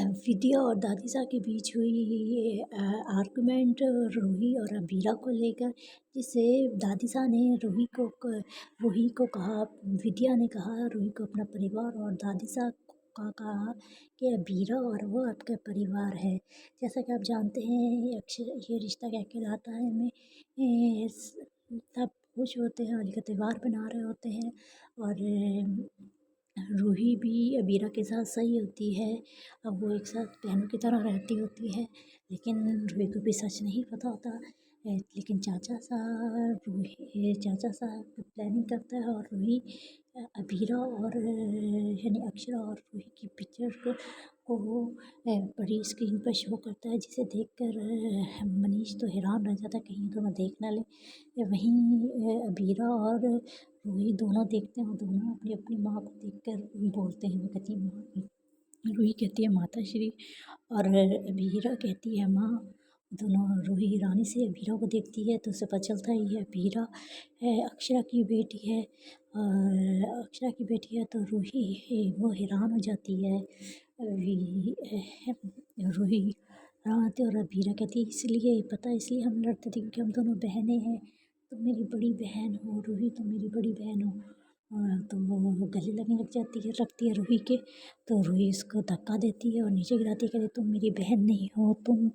विद्या और दादिसा के बीच हुई आर्गुमेंट रूही और अबीरा को लेकर, जिसे दादिसा ने रूही को कहा, विद्या ने कहा रूही को अपना परिवार और दादिसा का कहा कि अबीरा और वो आपका परिवार है। जैसा कि आप जानते हैं अक्सर ये रिश्ता क्या कहलाता है में सब खुश होते हैं, होली का त्यौहार बना रहे होते हैं और रूही भी अबीरा के साथ सही होती है। अब वो एक साथ बहनों की तरह रहती होती है, लेकिन रूही को भी सच नहीं पता होता। लेकिन चाचा साहब प्लानिंग करता है और रूही अबीरा और यानी अक्षरा और रूही की पिक्चर को बड़ी स्क्रीन पर शो करता है, जिसे देखकर मनीष तो हैरान रह जाता है कहीं तो मैं देख ना ले। वहीं अबीरा और रूही दोनों देखते हैं और दोनों अपनी अपनी माँ को देखकर बोलते हैं। वो कहती है माँ, रूही कहती है माता श्री और अबीरा कहती है माँ। दोनों रूही रानी से अबीरा को देखती है तो उसे पता चलता है ये अबीरा अक्षरा की बेटी है। और अक्षरा की बेटी है तो रूही वो हैरान हो जाती है। रूही हैरान होती है और अबीरा कहती है इसलिए पता इसलिए हम लड़ते थे क्योंकि हम दोनों बहनें हैं। तुम मेरी बड़ी बहन हो रूही, तुम मेरी बड़ी बहन हो। तो वो गले लगने लग जाती है, रखती है रूही के, तो रूही इसको धक्का देती है और नीचे गिराती है, कहती तुम मेरी बहन नहीं हो, तुम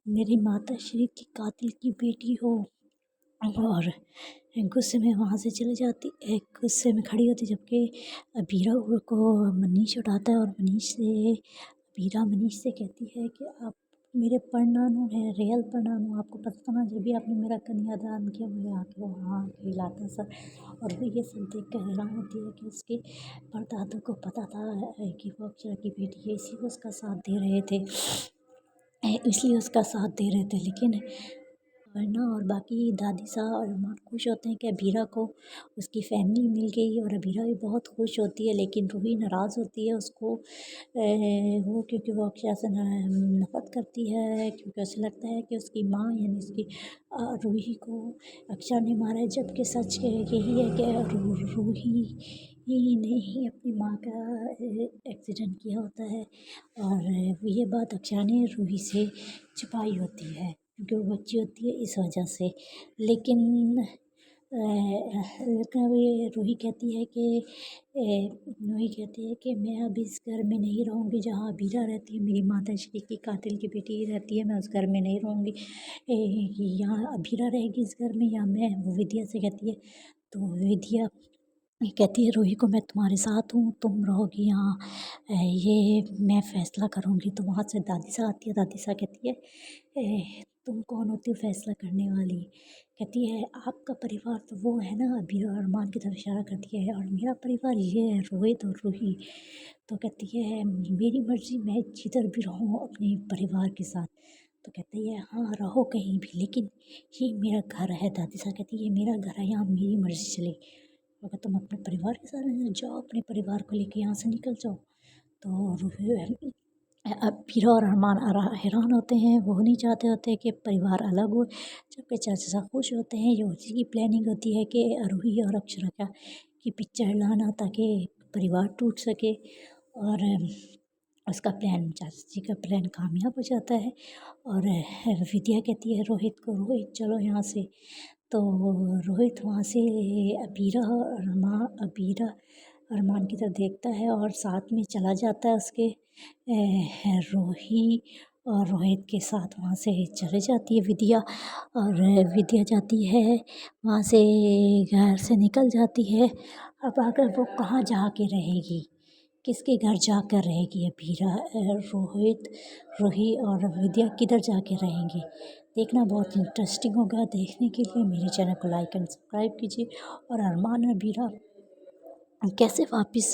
मेरी माता श्री की कातिल की बेटी हो। और गुस्से में वहाँ से चले जाती है, गुस्से में खड़ी होती, जबकि अबीरा को मनीष उठाता है और अबीरा मनीष से कहती है कि आप मेरे परनानू हैं, रियल परनानू। आपको पता ना जब भी आपने मेरा कन्यादान किया मुझे आके वो हाँ हिलाता सर। और वो ये सब देख कर हैरान होती है कि उसके परदादों को पता था कि वो अक्षरा की बेटी है, इसलिए उसका साथ दे रहे थे, लेकिन वरना और बाकी दादिसा और अरमान खुश होते हैं कि अबीरा को उसकी फैमिली मिल गई और अबीरा भी बहुत खुश होती है। लेकिन रूही नाराज़ होती है उसको वो क्योंकि वो अक्षरा से नफ़रत करती है, क्योंकि उसे लगता है कि उसकी माँ यानी उसकी रूही को अक्षरा ने मारा है, जबकि सच यही है कि रूही ने ही अपनी माँ का एक्सीडेंट किया होता है और ये बात अक्षरा ने रूही से छुपाई होती है क्योंकि वो बच्ची होती है इस वजह से। लेकिन ये रूही कहती है कि मैं अब इस घर में नहीं रहूँगी जहाँ अबीरा रहती है, मेरी माता श्री की कातिल की बेटी रहती है, मैं उस घर में नहीं रहूँगी। यहाँ अबीरा रहेगी इस घर में या मैं, वो विद्या से कहती है। तो विद्या कहती है रूही को मैं तुम्हारे साथ हूँ, तुम रहोगी यहाँ, ये मैं फ़ैसला करूँगी। तो वहाँ से दादिसा आती है, दादिसा कहती है तुम कौन होती हो फ़ैसला करने वाली। कहती है आपका परिवार तो वो है ना, अबीरा और अरमान की तरफ इशारा करती है, और मेरा परिवार ये है रोहित और रूही। तो कहती है मेरी मर्ज़ी, मैं जिधर भी रहूँ अपने परिवार के साथ। तो कहती है हाँ रहो कहीं भी, लेकिन ये मेरा घर है। दादिसा कहती है ये मेरा घर है, यहाँ मेरी मर्ज़ी चलेगी। अगर तुम अपने परिवार के साथ रहना जाओ, अपने परिवार को लेके यहाँ से निकल जाओ। तो अबीरा और अरमान हैरान होते हैं, वो नहीं चाहते होते कि परिवार अलग हो, जबकि चाचा खुश होते हैं। ये उसी की प्लानिंग होती है कि रूही और अक्षरा की पिक्चर लाना ताकि परिवार टूट सके। और उसका प्लान, चाचा जी का प्लान कामयाब हो जाता है। और विद्या कहती है रोहित को, रोहित चलो यहाँ से। तो रोहित वहाँ से अबीरा अरमान की तरफ देखता है और साथ में चला जाता है उसके। रूही और रोहित के साथ वहाँ से चले जाती है विद्या, और विद्या जाती है वहाँ से, घर से निकल जाती है। अब आकर वो कहाँ जाके रहेगी, किसके घर जाकर रहेगी अबीरा, रोहित, रूही और विद्या किधर जाके रहेंगे, देखना बहुत इंटरेस्टिंग होगा। देखने के लिए मेरे चैनल को लाइक एंड सब्सक्राइब कीजिए। और अरमान और अबीरा कैसे वापस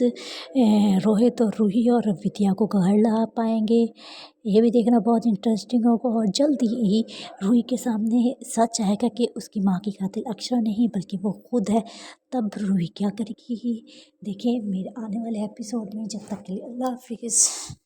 रोहित और रूही और विद्या को घर ला पाएंगे, ये भी देखना बहुत इंटरेस्टिंग होगा। और जल्दी ही रूही के सामने सच आएगा कि उसकी माँ की कातिल अक्षरा नहीं बल्कि वो खुद है। तब रूही क्या करेगी, देखिए मेरे आने वाले एपिसोड में। जब तक के लिए अल्लाह हाफिज़।